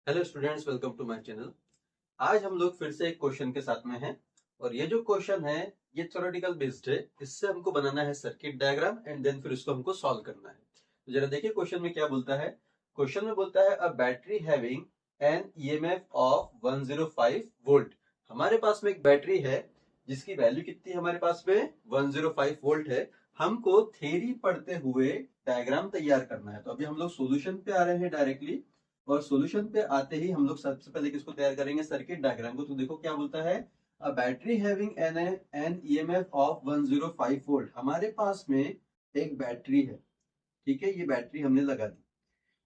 Hello students, welcome to my channel. आज हम लोग फिर से एक क्वेश्चन के साथ में हैं और ये जो क्वेश्चन है ये थ्योरेटिकल बेस्ड है। इससे हमको बनाना है सर्किट डायग्राम एंड देन फिर इसको हमको सॉल्व करना है। तो जरा देखिए क्वेश्चन में क्या बोलता है। क्वेश्चन में बोलता है a battery having an EMF of 105 volt. हमारे पास में एक बैटरी है जिसकी वैल्यू कितनी है, हमारे पास में 105 वोल्ट है। हमको थ्योरी पढ़ते हुए डायग्राम तैयार करना है। तो अभी हम लोग सॉल्यूशन पे आ रहे हैं डायरेक्टली, और सॉल्यूशन पे आते ही हम लोग सबसे पहले किसको तैयार करेंगे, सर्किट डायग्राम को। तो देखो क्या बोलता है, a battery having an EMF of 105 volt. हमारे पास में एक बैटरी है, ठीक है। ये बैटरी हमने लगा दी,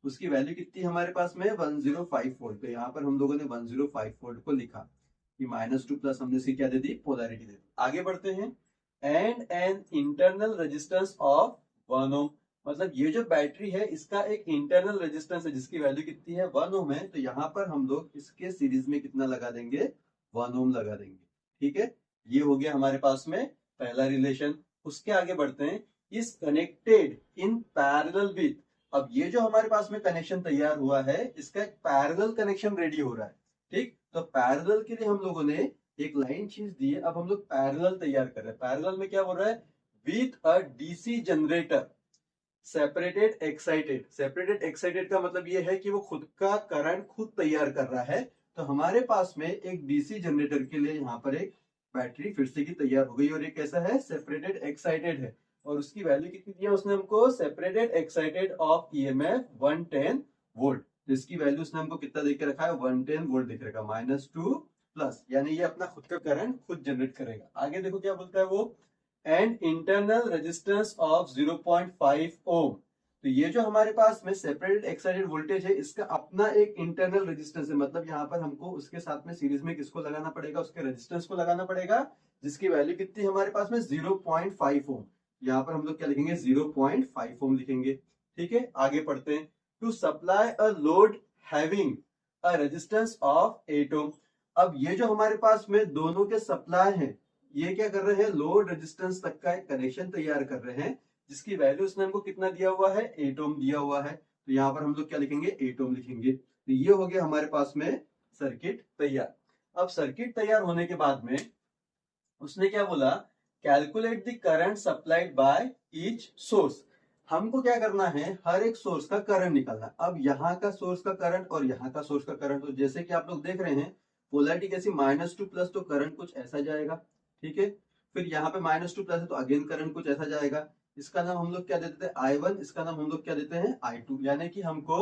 उसकी वैल्यू कितनी हमारे पास में 105 वोल्ट। तो यहाँ पर हम लोगों ने 105 वोल्ट को लिखा कि -2 प्लस हमने इसकी क्या दे दी, पोलैरिटी दे दी। आगे बढ़ते हैं, and an internal resistance of 1 ओम। मतलब ये जो बैटरी है इसका एक इंटरनल रेजिस्टेंस है जिसकी वैल्यू कितनी है, 1 ओम है। तो यहाँ पर हम लोग इसके सीरीज में कितना लगा देंगे, 1 ओम लगा देंगे, ठीक है। ये हो गया हमारे पास में पहला रिलेशन। उसके आगे बढ़ते हैं, is connected in parallel with. अब ये जो हमारे पास में कनेक्शन तैयार हुआ है इसका एक पैरेलल कनेक्शन रेडी हो रहा है, ठीक। तो पैरेलल के लिए हम लोगों ने एक लाइन खींच दी है। अब हम लोग पैरेलल तैयार कर रहे हैं। पैरेलल में क्या बोल रहा है, with a DC generator separated excited. Separated excited का मतलब ये है कि वो खुद का करंट खुद तैयार कर रहा है। तो हमारे पास में एक डीसी जनरेटर के लिए यहाँ पर एक बैटरी फिर से की तैयार हो गई, और एक कैसा है, सेपरेटेड एक्साइटेड है। और उसकी वैल्यू कितनी दी है उसने हमको, separated excited of EMF 110 volt. तो इसकी वैल्यू उसने हमको कितना देके रखा है, 110 वोल्ट देख रखा, -2 प्लस, यानी ये अपना खुद का करंट खुद जनरेट करेगा। आगे देखो क्या बोलता है वो, एंड इंटरनल रेजिस्टेंस ऑफ 0.5 ओम। तो ये जो हमारे पास में सेपरेटेड एक्साइटेड वोल्टेज है इसका अपना एक इंटरनल रेजिस्टेंस है। मतलब यहाँ पर हमको उसके साथ में सीरीज में किसको लगाना पड़ेगा, उसके रेजिस्टेंस को लगाना पड़ेगा, जिसकी वैल्यू कितनी हमारे पास में 0.5 ओम। यहाँ पर हम लोग क्या लिखेंगे, 0.5 ओम लिखेंगे, ठीक है। आगे पढ़ते हैं, to supply a load having a resistance of 8 ohm. अब ये जो हमारे पास में दोनों के सप्लाई हैं, ये क्या कर रहे हैं, लोड रेजिस्टेंस तक का एक कनेक्शन तैयार कर रहे हैं, जिसकी वैल्यू उसने हमको कितना दिया हुआ है, 8 ओम दिया हुआ है। तो यहाँ पर हम लोग क्या लिखेंगे, 8 ओम लिखेंगे। तो ये हो गया हमारे पास में सर्किट तैयार। अब सर्किट तैयार होने के बाद में उसने क्या बोला, calculate the current supplied by each source. हमको क्या करना है, हर एक सोर्स का करंट निकालना। अब यहाँ का सोर्स का करंट और यहाँ का सोर्स का करंट, तो जैसे कि आप लोग देख रहे हैं पोलैरिटी कैसी, -2 प्लस, तो करंट कुछ ऐसा जाएगा, ठीक है। फिर यहाँ पे -2 प्लस है तो अगेन करंट कुछ ऐसा जाएगा। इसका नाम हम लोग क्या देते थे, I1, इसका नाम हम लोग क्या देते हैं, I2। यानी कि हमको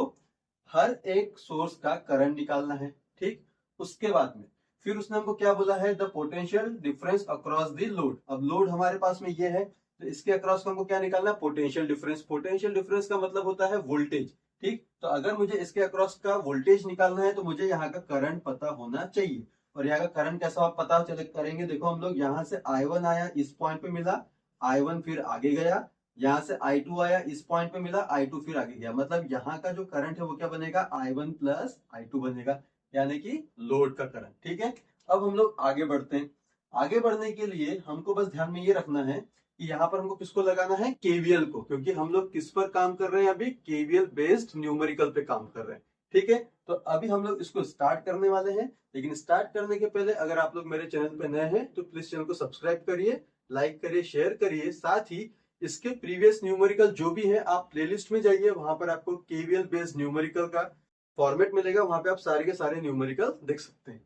हर एक सोर्स का करंट निकालना है, ठीक। उसके बाद में फिर उसने हमको क्या बोला है, the potential difference across the load. अब लोड हमारे पास में ये है, तो इसके अक्रॉस हमको क्या निकालना है, पोटेंशियल डिफरेंस। पोटेंशियल डिफरेंस का मतलब होता है वोल्टेज, ठीक। तो अगर मुझे इसके अक्रॉस का वोल्टेज निकालना है तो मुझे यहाँ का करंट पता होना चाहिए। और यहाँ का करंट कैसा आप पता चले करेंगे, देखो हम लोग यहाँ से I1 आया, इस पॉइंट पे मिला, I1 फिर आगे गया, यहाँ से I2 आया, इस पॉइंट पे मिला, I2 फिर आगे गया। मतलब यहाँ का जो करंट है वो क्या बनेगा, I1 प्लस I2 बनेगा, यानी कि लोड का करंट, ठीक है। अब हम लोग आगे बढ़ते हैं। आगे बढ़ने के लिए हमको बस ध्यान में ये रखना है कि यहाँ पर हमको किसको लगाना है, केवीएल को, क्योंकि हम लोग किस पर काम कर रहे हैं, अभी केवीएल बेस्ड न्यूमेरिकल पे काम कर रहे हैं, ठीक है। तो अभी हम लोग इसको स्टार्ट करने वाले हैं, लेकिन स्टार्ट करने के पहले अगर आप लोग मेरे चैनल पे नए हैं तो प्लीज चैनल को सब्सक्राइब करिए, लाइक करिए, शेयर करिए। साथ ही इसके प्रीवियस न्यूमेरिकल जो भी है आप प्लेलिस्ट में जाइए, वहां पर आपको केवीएल बेस्ड न्यूमेरिकल का फॉर्मेट मिलेगा, वहां पे आप सारे के सारे न्यूमेरिकल देख सकते हैं।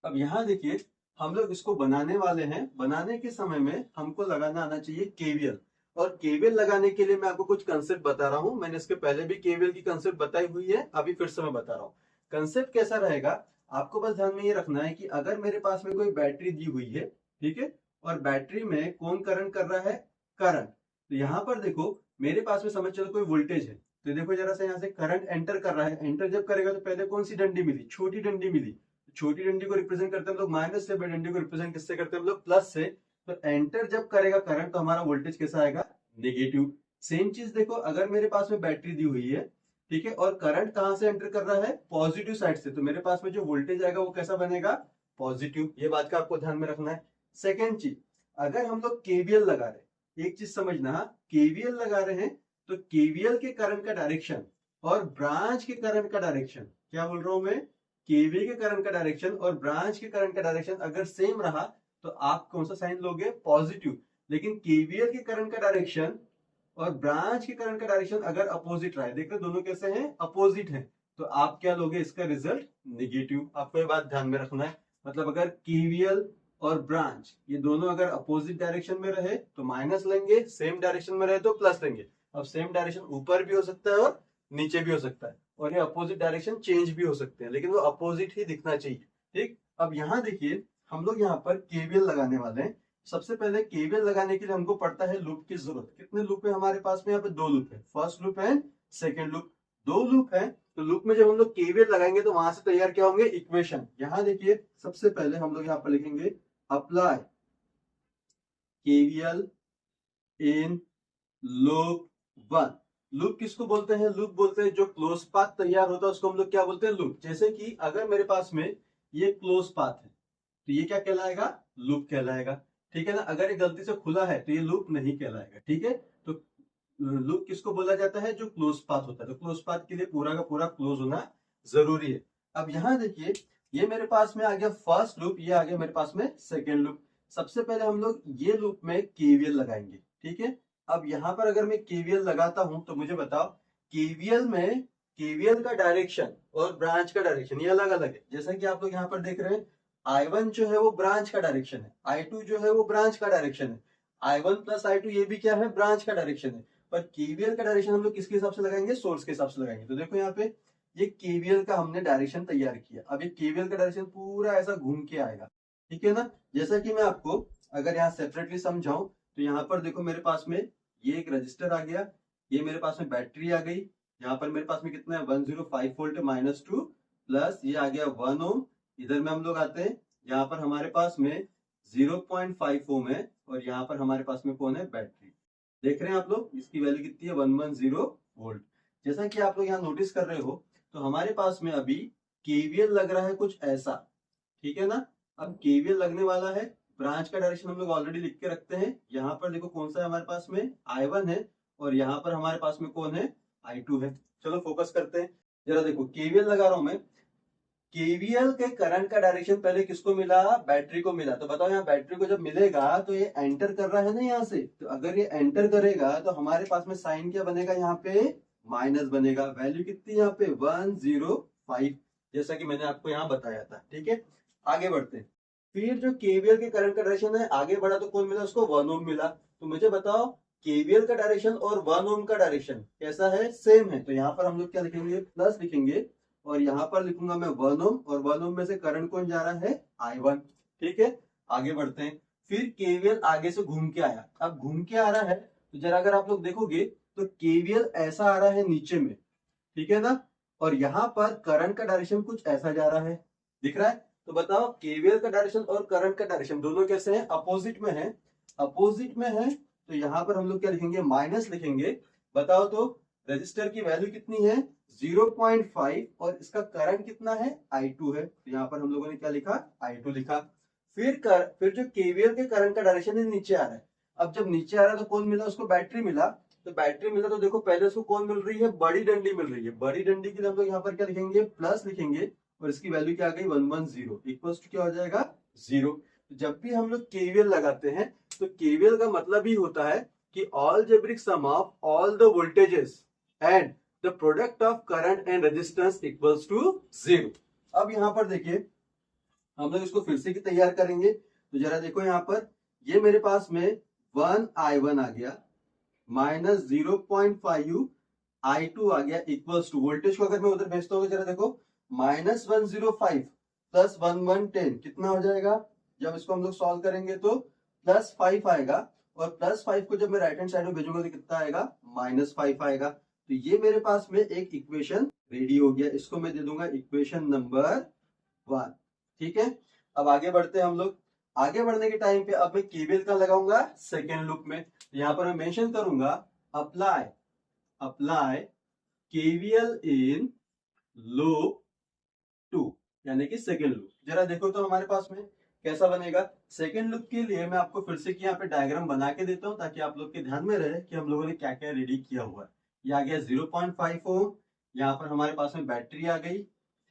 अब यहाँ देखिए हम लोग इसको बनाने वाले हैं। बनाने के समय में हमको लगाना आना चाहिए केवीएल, और केवीएल लगाने के लिए मैं आपको कुछ कंसेप्ट बता रहा हूं। मैंने इसके पहले भी केवीएल की कंसेप्ट बताई हुई है, अभी फिर से मैं बता रहा हूँ। कंसेप्ट कैसा रहेगा, आपको बस ध्यान में ये रखना है कि अगर मेरे पास में कोई बैटरी दी हुई है, ठीक है, और बैटरी में कौन करंट कर रहा है, करंट। तो यहाँ पर देखो मेरे पास में समझ चलो कोई वोल्टेज है, तो देखो जरा सा यहाँ से करंट एंटर कर रहा है। एंटर जब करेगा तो पहले कौन सी डंडी मिली, छोटी डंडी मिली। छोटी डंडी को रिप्रेजेंट करते हैं हम लोग माइनस से, बड़ी डंडी को रिप्रेजेंट किससे करते हैं हम लोग, प्लस से। तो एंटर जब करेगा करंट तो हमारा वोल्टेज कैसा आएगा, नेगेटिव। सेम चीज देखो, अगर मेरे पास में बैटरी दी हुई है, ठीक है, और करंट कहां से एंटर कर रहा है, पॉजिटिव साइड से, तो मेरे पास में जो वोल्टेज आएगा वो कैसा बनेगा, पॉजिटिव। ये बात का आपको ध्यान में रखना है। सेकेंड चीज, अगर हम लोग केवीएल लगा रहे हैं, एक चीज समझना, केवीएल लगा रहे हैं तो केवीएल के करंट का डायरेक्शन और ब्रांच के करंट का डायरेक्शन क्या बोल रहा हूं मैं, केवीएल के करंट का डायरेक्शन और ब्रांच के करंट का डायरेक्शन अगर सेम रहा तो आप कौन सा साइन लोगे, पॉजिटिव। लेकिन केवीएल के करंट का डायरेक्शन और ब्रांच के करंट का डायरेक्शन अगर अपोजिट रहा है, देख रहे दोनों कैसे हैं, अपोजिट है, तो आप क्या लोगे, इसका रिजल्ट नेगेटिव। आपको ये बात ध्यान में रखना है। मतलब अगर केवीएल और ब्रांच ये दोनों अगर अपोजिट डायरेक्शन में रहे तो माइनस लेंगे, सेम डायरेक्शन में रहे तो प्लस लेंगे। अब सेम डायरेक्शन ऊपर भी हो सकता है और नीचे भी हो सकता है, और ये अपोजिट डायरेक्शन चेंज भी हो सकते हैं, लेकिन वो अपोजिट ही दिखना चाहिए। ठीक, अब यहाँ देखिए हम लोग यहाँ पर केवीएल लगाने वाले हैं। सबसे पहले केवीएल लगाने के लिए हमको पड़ता है लूप की जरूरत। कितने लूप है हमारे पास में, यहाँ पे 2 लूप है, फर्स्ट लूप है, सेकेंड लूप, 2 लूप है। तो लूप में जब हम लोग केवीएल लगाएंगे तो वहां से तैयार क्या होंगे, इक्वेशन। यहाँ देखिए सबसे पहले हम लोग यहाँ पर लिखेंगे apply KVL in loop 1। Loop किसको बोलते हैं, लूप बोलते हैं जो क्लोज पाथ तैयार होता है उसको हम लोग क्या बोलते हैं, लूप। जैसे कि अगर मेरे पास में ये क्लोज पाथ है तो ये क्या कहलाएगा, लूप कहलाएगा। ठीक है ना, अगर ये गलती से खुला है तो ये लूप नहीं कहलाएगा। ठीक है, तो लूप किसको बोला जाता है, जो क्लोज पाथ होता है। तो क्लोज पाथ के लिए पूरा का पूरा क्लोज होना जरूरी है। अब यहाँ देखिए ये मेरे पास में आ गया फर्स्ट लूप, ये आ गया मेरे पास में सेकेंड लूप। सबसे पहले हम लोग ये लूप में केवीएल लगाएंगे। ठीक है, अब यहाँ पर अगर मैं केवीएल लगाता हूं तो मुझे बताओ, केवीएल में केवीएल का डायरेक्शन और ब्रांच का डायरेक्शन ये अलग अलग है। जैसा कि आप लोग यहाँ पर देख रहे हैं, I1 जो है वो ब्रांच का डायरेक्शन है, I2 जो है वो ब्रांच का डायरेक्शन है, I1 प्लस I2 ये भी क्या है, ब्रांच का डायरेक्शन है। पर केवीएल का डायरेक्शन हम लोग किसके हिसाब से लगाएंगे, सोर्स के हिसाब से लगाएंगे। तो देखो यहाँ पे ये केवीएल का हमने डायरेक्शन तैयार किया। अब ये केवीएल का डायरेक्शन पूरा ऐसा घूम के आएगा। ठीक है ना, जैसा कि मैं आपको अगर यहाँ सेपरेटली समझाऊं तो यहाँ पर देखो मेरे पास में ये एक रजिस्टर आ गया, ये मेरे पास में बैटरी आ गई, यहाँ पर मेरे पास में कितना है 105 वोल्ट -2, प्लस ये आ गया 1 ओम। इधर में हम लोग आते हैं, यहाँ पर हमारे पास में 0.5 ओम है, और यहाँ पर हमारे पास में कौन है, बैटरी। देख रहे हैं आप लोग, इसकी वैल्यू कितनी है 110 वोल्ट। जैसा कि आप लोग यहाँ नोटिस कर रहे हो तो हमारे पास में अभी केवीएल लग रहा है कुछ ऐसा। ठीक है ना, अब केवीएल लगने वाला है, ब्रांच का डायरेक्शन हम लोग ऑलरेडी लिख के रखते हैं। यहाँ पर देखो कौन सा है हमारे पास में, I1 है, और यहाँ पर हमारे पास में कौन है, I2 है। चलो फोकस करते हैं, जरा देखो केवीएल लगा रहा हूं मैं। केवीएल के करंट का डायरेक्शन पहले किसको मिला, बैटरी को मिला। तो बताओ यहाँ बैटरी को जब मिलेगा तो ये एंटर कर रहा है ना यहाँ से, तो अगर ये एंटर करेगा तो हमारे पास में साइन क्या बनेगा, यहाँ पे माइनस बनेगा। वैल्यू कितनी यहाँ पे 105, जैसा कि मैंने आपको यहाँ बताया था। ठीक है, आगे बढ़ते हैं। फिर जो केवीएल के करंट का डायरेक्शन है आगे बढ़ा तो कौन मिला, उसको 1 ओम मिला। तो मुझे बताओ केवीएल का डायरेक्शन और 1 ओम का डायरेक्शन कैसा है, सेम है। तो यहाँ पर हम लोग क्या लिखेंगे, प्लस लिखेंगे, और यहाँ पर लिखूंगा मैं 1 ओम, और 1 ओम में से करंट कौन जा रहा है, I1। ठीक है, आगे बढ़ते हैं। फिर केवीएल आगे से घूम के आया। अब घूम के आ रहा है तो जरा अगर आप लोग देखोगे तो केवीएल ऐसा आ रहा है नीचे में। ठीक है ना, और यहाँ पर करंट का डायरेक्शन कुछ ऐसा जा रहा है, दिख रहा है। तो बताओ केवीएल का डायरेक्शन और करंट का डायरेक्शन दोनों कैसे हैं, अपोजिट में है। अपोजिट में है तो यहाँ पर हम लोग क्या लिखेंगे, माइनस लिखेंगे। बताओ तो रेजिस्टर की वैल्यू कितनी है 0.5, और इसका करंट कितना है, I2 है। तो यहाँ पर हम लोगों ने क्या लिखा, I2 लिखा। फिर जो केवीएल के करंट का डायरेक्शन है नीचे आ रहा है। अब जब नीचे आ रहा है तो कौन मिला, उसको बैटरी मिला। तो बैटरी मिला तो देखो पहले उसको कौन मिल रही है, बड़ी डंडी मिल रही है। बड़ी डंडी के लिए हम लोग यहाँ पर क्या लिखेंगे, प्लस लिखेंगे, और इसकी वैल्यू क्या आ गई 110 इक्वल्स टू क्या हो जाएगा, 0। तो जब भी हम लोग केवीएल लगाते हैं तो केवीएल का मतलब ही होता है कि algebraic sum of all the voltages and the product of current and resistance equals to 0। अब यहाँ पर देखिए हम लोग इसको फिर से तैयार करेंगे। तो जरा देखो यहाँ पर ये मेरे पास में 1I1 आ गया, माइनस 0.5 I2 आ गया, इक्वल्स टू वोल्टेज को अगर मैं उधर भेजता हूँ जरा देखो -105 प्लस 1110 कितना हो जाएगा। जब इसको हम लोग सॉल्व करेंगे तो +5 आएगा, और +5 को जब मैं राइट हैंड साइड में भेजूंगा तो कितना आएगा, -5 आएगा। तो ये मेरे पास में एक इक्वेशन रेडी हो गया, इसको मैं दे दूंगा इक्वेशन नंबर 1। ठीक है, अब आगे बढ़ते हैं हम लोग। आगे बढ़ने के टाइम पे अब मैं केवीएल का लगाऊंगा सेकेंड लूप में। यहाँ पर मैं मेंशन करूंगा अप्लाई केवीएल इन लूप 2, यानी कि सेकेंड लूप। जरा देखो तो हमारे पास में कैसा बनेगा। सेकेंड लूप के लिए मैं आपको फिर से यहाँ पे डायग्राम बना के देता हूँ ताकि आप लोग के ध्यान में रहे कि हम लोगों ने क्या क्या रेडी किया हुआ है। ये आ गया 0.5 ओम, यहाँ पर हमारे पास में बैटरी आ गई,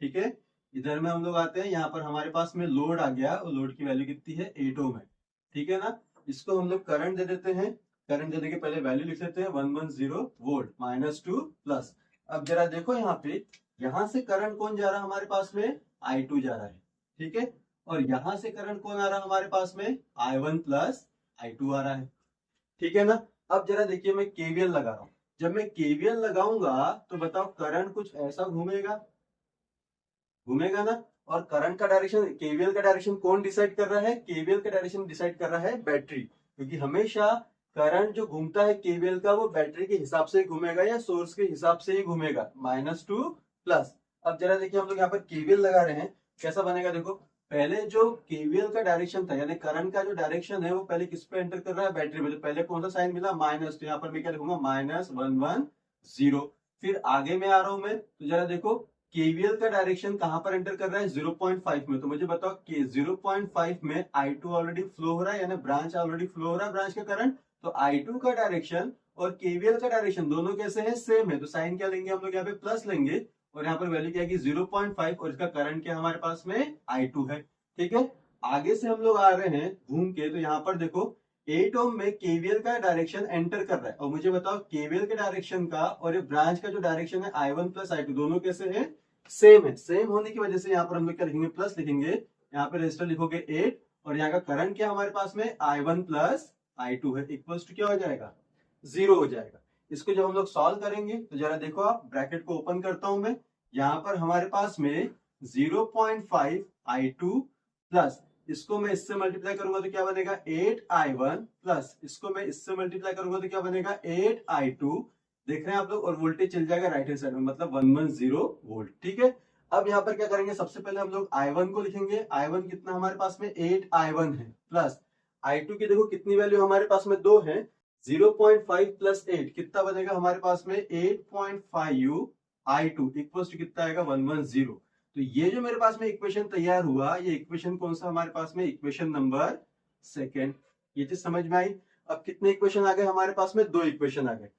ठीक है। इधर में हम लोग आते हैं, यहाँ पर हमारे पास में लोड आ गया और लोड की वैल्यू कितनी है 8 ओम है, ठीक है ना। इसको हम लोग करंट दे देते हैं, करंट देने के पहले वैल्यू लिख लेते हैं 110 वोल्ट -2 प्लस। अब जरा देखो यहाँ पे, यहाँ से करंट कौन जा रहा है हमारे पास में, I2 जा रहा है, ठीक है। और यहाँ से करंट कौन आ रहा है हमारे पास में, I1 प्लस I2 आ रहा है, ठीक है ना। अब जरा देखिए मैं केवीएल लगा रहा हूं, जब मैं केवीएल लगाऊंगा तो बताओ करंट कुछ ऐसा घूमेगा, घूमेगा ना। और करंट का डायरेक्शन, केवीएल का डायरेक्शन कौन डिसाइड कर रहा है, केवीएल का डायरेक्शन डिसाइड कर रहा है बैटरी, क्योंकि हमेशा करंट जो घूमता है केवीएल का वो बैटरी के हिसाब से ही घूमेगा या सोर्स के हिसाब से ही घूमेगा, -2 प्लस। अब जरा देखिए हम लोग यहाँ पर केवीएल लगा रहे हैं, कैसा बनेगा देखो। पहले जो केवीएल का डायरेक्शन था यानी करंट का जो डायरेक्शन है वो पहले किस पे एंटर कर रहा है, बैटरी में। तो पहले कौन सा साइन मिला, माइनस, तो यहाँ पर मैं क्या लिखूंगा, -110। फिर आगे में आ रहा हूं मैं, तो जरा देखो केवीएल का डायरेक्शन कहां पर एंटर कर रहा है, 0.5 में। तो मुझे बताओ कि 0.5 में I2 ऑलरेडी फ्लो हो रहा है, यानी ब्रांच ऑलरेडी फ्लो हो रहा है, ब्रांच का करंट। तो I2 का डायरेक्शन और केवीएल का डायरेक्शन दोनों कैसे हैं, सेम है। तो साइन क्या लेंगे हम लोग, यहाँ पे प्लस लेंगे, और यहाँ पर वैल्यू क्या है 0.5, और इसका करंट क्या हमारे पास में I2 है, ठीक है। आगे से हम लोग आ रहे हैं घूम के, तो यहाँ पर देखो 8 ओम में केवीएल का डायरेक्शन एंटर कर रहा है, और मुझे बताओ केवीएल के डायरेक्शन का और ये ब्रांच का जो डायरेक्शन है I1 प्लस I2 दोनों कैसे हैं, सेम है। सेम होने की वजह से यहाँ पर हम लोग क्या लिखेंगे, प्लस लिखेंगे, यहाँ पे रेजिस्टर लिखोगे 8, और यहाँ का करंट क्या हमारे पास में I1 प्लस I2 है, इक्वल्स टू क्या हो जाएगा, 0 हो जाएगा। इसको जब हम लोग सॉल्व करेंगे तो जरा देखो, आप ब्रैकेट को ओपन करता हूं मैं, यहाँ पर हमारे पास में 0.5 I2 प्लस, इसको मैं इससे मल्टीप्लाई करूंगा तो क्या बनेगा 8I1 प्लस, इसको मैं इससे मल्टीप्लाई करूंगा तो क्या बनेगा 8I2। देख रहे हैं आप लोग, और वोल्टेज चल जाएगा राइट हैंड साइड में, मतलब 110 वोल्ट, ठीक है। अब यहाँ पर क्या करेंगे, सबसे पहले हम लोग I1 को लिखेंगे। I1 कितना हमारे पास में 8I1 है, प्लस I2 की देखो कितनी वैल्यू हमारे पास में, 2 है। 0.5 प्लस 8 कितना बनेगा हमारे पास में, 8.5 I2 इक्वल्स टू कितना आएगा 110। तो ये जो मेरे पास में इक्वेशन तैयार हुआ, ये इक्वेशन कौन सा हमारे पास में, इक्वेशन नंबर सेकेंड। ये चीज समझ में आई। अब कितने इक्वेशन आ गए हमारे पास में, 2 इक्वेशन आ गए।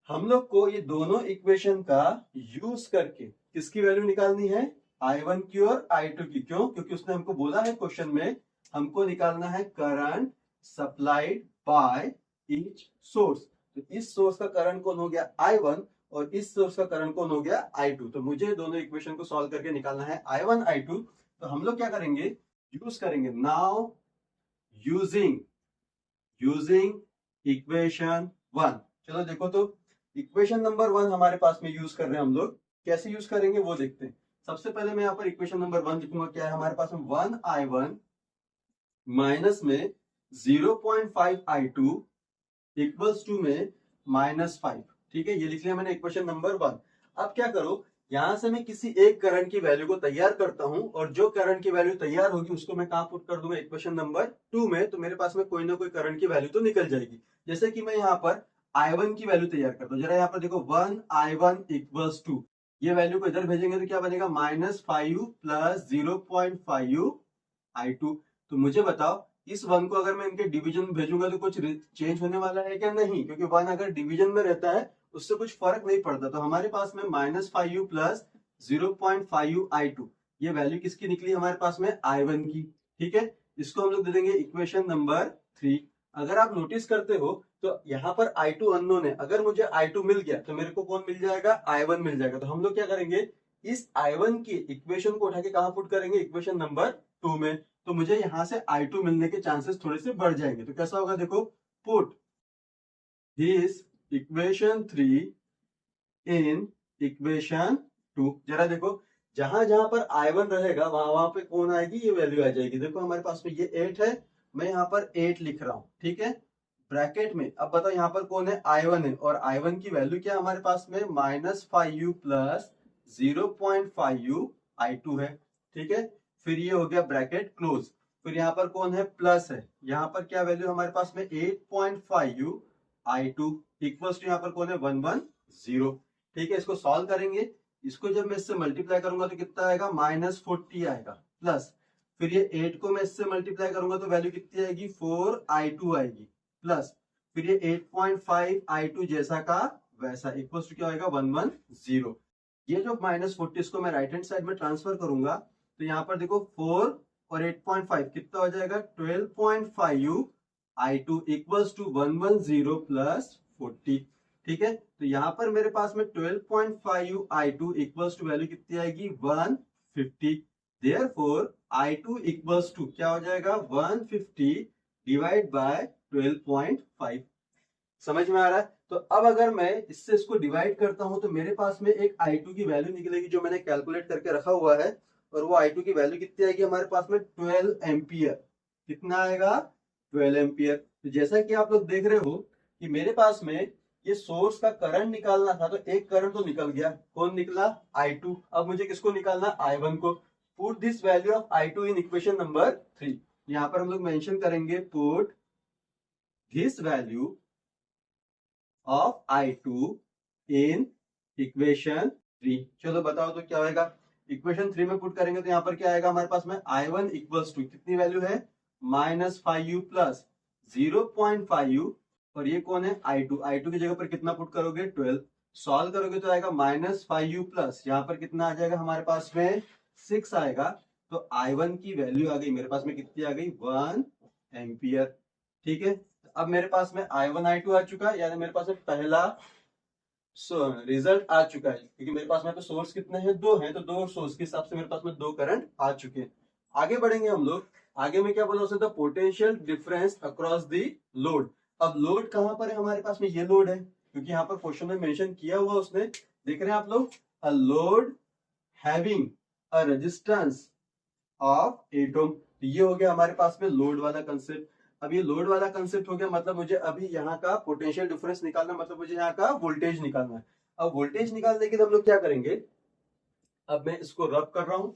हम लोग को ये दोनों इक्वेशन का यूज करके किसकी वैल्यू निकालनी है, I1 की और I2 की। क्यों, क्योंकि उसने हमको बोला है क्वेश्चन में हमको निकालना है current supplied by each source. तो इस सोर्स का करंट कौन हो गया I1, और इस सोर्स का करंट कौन हो गया I2। तो मुझे दोनों इक्वेशन को सॉल्व करके निकालना है I1 I2। तो हम लोग क्या करेंगे, यूज करेंगे नाउ, यूजिंग इक्वेशन 1। चलो देखो, तो इक्वेशन नंबर 1 हमारे पास में यूज कर रहे हैं हम लोग। कैसे यूज करेंगे वो देखते हैं। सबसे पहले मैं यहाँ पर इक्वेशन नंबर 1 लिखूंगा, क्या है हमारे पास में 1I1 माइनस में 0.5 I2 इक्वल्स टू में -5, ठीक है। ये लिख लिया मैंने इक्वेशन नंबर 1। अब क्या करो, यहां से मैं किसी एक करंट की वैल्यू को तैयार करता हूं, और जो करंट की वैल्यू तैयार होगी उसको मैं कहां पुट कर दूंगा, इक्वेशन नंबर 2 में। तो मेरे पास में कोई ना कोई करंट की वैल्यू तो निकल जाएगी। जैसे कि मैं यहाँ पर I1 की वैल्यू तैयार करता हूँ, जरा यहाँ पर देखो 1I1 इक्वल्स टू, ये वैल्यू को इधर भेजेंगे तो क्या बनेगा, -5 प्लस 0.5 I2। तो मुझे बताओ, इस 1 को अगर मैं इनके डिवीजन में भेजूंगा तो कुछ चेंज होने वाला है क्या, नहीं, क्योंकि 1 अगर डिवीजन में रहता है उससे कुछ फर्क नहीं पड़ता। तो हमारे पास में -5 प्लस 0.5 I2, ये वैल्यू किसकी निकली हमारे पास में, I1 की, ठीक है। इसको हम लोग दे देंगे इक्वेशन नंबर 3। अगर आप नोटिस करते हो तो यहाँ पर I2 अननोन है, अगर मुझे I2 मिल गया तो मेरे को कौन मिल जाएगा, I1 मिल जाएगा। तो हम लोग क्या करेंगे, इस I1 की इक्वेशन को उठा के कहां पुट करेंगे, इक्वेशन नंबर 2 में। तो मुझे यहां से I2 मिलने के चांसेस थोड़े से बढ़ जाएंगे। तो कैसा होगा देखो, put this equation 3 in equation 2। जरा देखो, जहां जहां पर I1 रहेगा वहां वहां पे कौन आएगी, ये वैल्यू आ जाएगी। देखो हमारे पास में ये 8 है, मैं यहाँ पर 8 लिख रहा हूं, ठीक है, ब्रैकेट में। अब बताओ यहाँ पर कौन है, I1 है, और I1 की वैल्यू क्या हमारे पास में, -5 प्लस 0.5 I2 है, ठीक है। फिर ये हो गया ब्रैकेट क्लोज। फिर यहाँ पर कौन है, प्लस है, यहाँ पर क्या वैल्यू हमारे पास में 8.5 I2 इक्वल्स टू यहाँ पर कौन है 110, ठीक है। इसको सॉल्व करेंगे, इसको जब मैं इससे मल्टीप्लाई करूंगा तो कितना आएगा, -40 आएगा, प्लस फिर ये 8 को मैं इससे मल्टीप्लाई करूंगा तो वैल्यू कितनी आएगी, 4I2 आएगी, प्लस फिर ये 8.5 I2 जैसा का वैसा इक्वल्स टू क्या आएगा 110। ये जो -40 इसको मैं राइट हैंड साइड में ट्रांसफर करूंगा तो यहाँ पर देखो 4 और 8.5 कितना हो जाएगा 12.5 I2 इक्वल्स टू 110 प्लस 40। ठीक है, तो यहाँ पर मेरे पास में 12.5 I2 इक्वल्स टू वैल्यू कितनी आएगी 150। देयरफॉर I2 इक्वल्स टू क्या हो जाएगा 150 डिवाइड बाय 12.5। समझ में आ रहा है? तो अब अगर मैं इससे इसको डिवाइड करता हूं तो मेरे पास में एक I2 की वैल्यू निकलेगी जो मैंने कैलकुलेट करके रखा हुआ है, और वो I2 की वैल्यू कितनी आएगी हमारे पास में 12 एम्पियर। कितना आएगा 12 एम्पियर। तो जैसा कि आप लोग देख रहे हो कि मेरे पास में ये सोर्स का करंट निकालना था, तो एक करंट तो निकल गया, कौन निकला I2। अब मुझे किसको निकालना I1 को। Put this value of I2 in equation number 3। यहाँ पर हम लोग मेंशन करेंगे put this value of I2 in equation 3। चलो बताओ तो क्या होगा। इक्वेशन 3 में पुट करेंगे तो यहाँ पर क्या आएगा हमारे पास में I1 इक्वल्स टू कितनी वैल्यू है -5u प्लस 0.5u, और ये कौन है I2। I2 की जगह पर कितना पुट करोगे 12। सॉल्व करोगे तो आएगा -5u प्लस यहाँ पर कितना आ जाएगा हमारे पास में 6 आएगा। तो I1 की वैल्यू आ गई मेरे पास में कितनी आ गई 1 एम्पियर। ठीक है, अब मेरे पास में I1 I2 आ चुका है, यानी मेरे पास में पहला रिजल्ट आ चुका है, क्योंकि मेरे पास में तो सोर्स कितने हैं दो हैं, तो दो सोर्स के हिसाब से मेरे पास में दो करंट आ चुके हैं। आगे बढ़ेंगे हम लोग। आगे में क्या बोला उसने, potential difference across the load. अब लोड कहां पर है हमारे पास में, ये लोड है, क्योंकि यहाँ पर क्वेश्चन में मेंशन किया हुआ उसने, देख रहे हैं आप लोग, अ load having a resistance of 8 ओम। ये हो गया हमारे पास में लोड वाला कंसेप्ट। अब ये लोड वाला कंसेप्ट हो गया, मतलब मुझे अभी यहाँ का पोटेंशियल डिफरेंस निकालना, मतलब मुझे यहाँ का वोल्टेज निकालना है। अब वोल्टेज निकालने के लिए हम लोग क्या करेंगे, अब मैं इसको रब कर रहा हूं।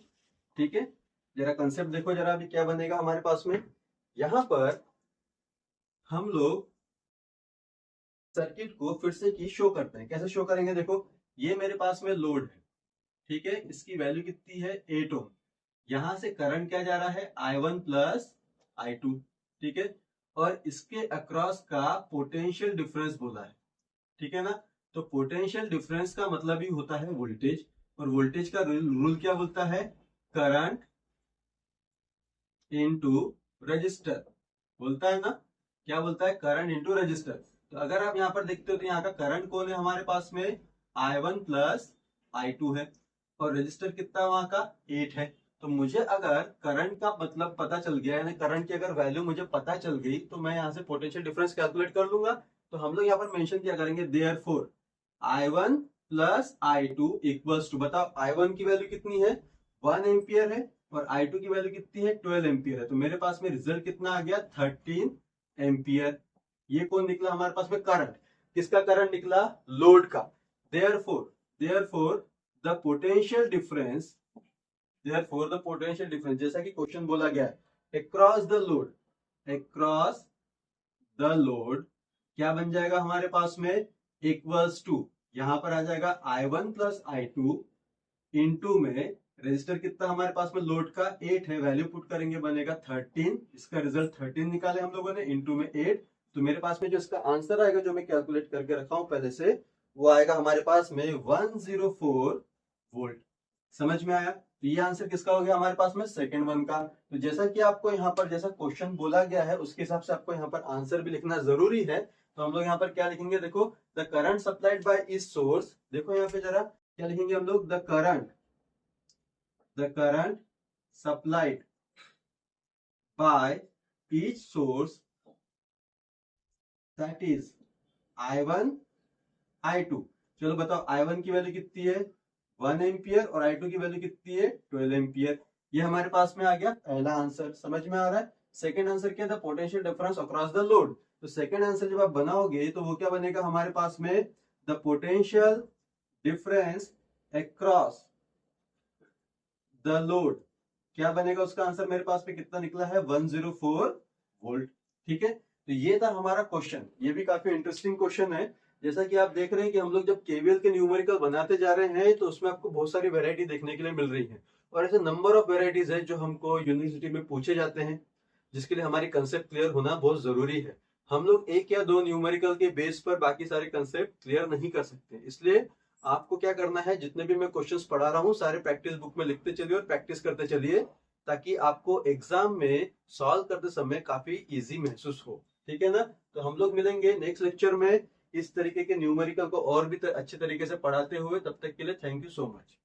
ठीक है, जरा कंसेप्ट देखो जरा, अभी क्या बनेगा हमारे पास में। यहां पर हम लोग सर्किट को फिर से की शो करते हैं। कैसे शो करेंगे, देखो ये मेरे पास में लोड है, ठीक है, इसकी वैल्यू कितनी है 8 ओम। यहां से करंट क्या जा रहा है I1 प्लस I2। ठीक है, और इसके अक्रॉस का पोटेंशियल डिफरेंस बोला है। ठीक है ना, तो पोटेंशियल डिफरेंस का मतलब ही होता है वोल्टेज, और वोल्टेज का रूल क्या बोलता है, करंट इनटू रजिस्टर बोलता है ना। क्या बोलता है, करंट इनटू रजिस्टर। तो अगर आप यहाँ पर देखते हो तो यहाँ का करंट कौन है हमारे पास में I1 प्लस I2 है, और रजिस्टर कितना वहां का 8 है। तो मुझे अगर करंट का मतलब पता चल गया, यानी करंट की अगर वैल्यू मुझे पता चल गई, तो मैं यहाँ से पोटेंशियल डिफरेंस कैलकुलेट कर लूंगा। तो हम लोग यहाँ पर मेंशन क्या करेंगे, therefore I1 plus I2 equals to, बताओ I1 की वैल्यू कितनी है 1 एम्पियर है, और I2 की वैल्यू कितनी है 12 एम्पियर है। तो मेरे पास में रिजल्ट कितना आ गया 13 एम्पियर। ये कौन निकला हमारे पास में, करंट। किसका करंट निकला, लोड का। Therefore the potential difference, therefore the potential difference, जैसा कि क्वेश्चन बोला गया है, across the load, across the load क्या बन जाएगा हमारे पास में, इक्वल्स टू, यहां पर आ जाएगा I1 प्लस I2 इनटू में रजिस्टर कितना हमारे पास में लोड का 8 है, वैल्यू पुट करेंगे बनेगा 13। इसका रिजल्ट 13 निकाले हम लोगों ने, इनटू में 8। तो मेरे पास में जो इसका आंसर आएगा, जो मैं कैलकुलेट करके रखा हूं पहले से, वो आएगा हमारे पास में 104 वोल्ट। समझ में आया। तो ये आंसर किसका हो गया हमारे पास में, सेकंड वन का। तो जैसा कि आपको यहाँ पर जैसा क्वेश्चन बोला गया है उसके हिसाब से आपको यहाँ पर आंसर भी लिखना जरूरी है। तो हम लोग यहाँ पर क्या लिखेंगे, देखो द करंट सप्लाइड बाय इस सोर्स, देखो यहाँ पे जरा क्या लिखेंगे हम लोग, the current supplied by each source, that is I1 I2। चलो बताओ I1 की वैल्यू कितनी है 1 एम्पियर, और I2 की वैल्यू कितनी है 12 एम्पियर। ये हमारे पास में आ गया पहला आंसर। समझ में आ रहा है। सेकंड आंसर क्या था, potential difference across the load. तो सेकंड आंसर जब आप बनाओगे तो वो क्या बनेगा हमारे पास में, the potential difference across the load, क्या बनेगा उसका आंसर मेरे पास में कितना निकला है 104 वोल्ट। ठीक है, तो ये था हमारा क्वेश्चन। ये भी काफी इंटरेस्टिंग क्वेश्चन है। जैसा कि आप देख रहे हैं कि हम लोग जब केवीएल के न्यूमेरिकल बनाते जा रहे हैं तो उसमें आपको बहुत सारी वैरायटी देखने के लिए मिल रही है, और ऐसे नंबर ऑफ वैरायटीज है जो हमको यूनिवर्सिटी में पूछे जाते हैं, जिसके लिए हमारी कंसेप्ट क्लियर होना बहुत जरूरी है। हम लोग एक या दो न्यूमेरिकल के बेस पर बाकी सारे कंसेप्ट क्लियर नहीं कर सकते, इसलिए आपको क्या करना है, जितने भी मैं क्वेश्चंस पढ़ा रहा हूँ सारे प्रैक्टिस बुक में लिखते चलिए और प्रैक्टिस करते चलिए, ताकि आपको एग्जाम में सॉल्व करते समय काफी इजी महसूस हो। ठीक है ना? तो हम लोग मिलेंगे नेक्स्ट लेक्चर में इस तरीके के न्यूमेरिकल को और भी अच्छे तरीके से पढ़ाते हुए। तब तक के लिए थैंक यू सो मच।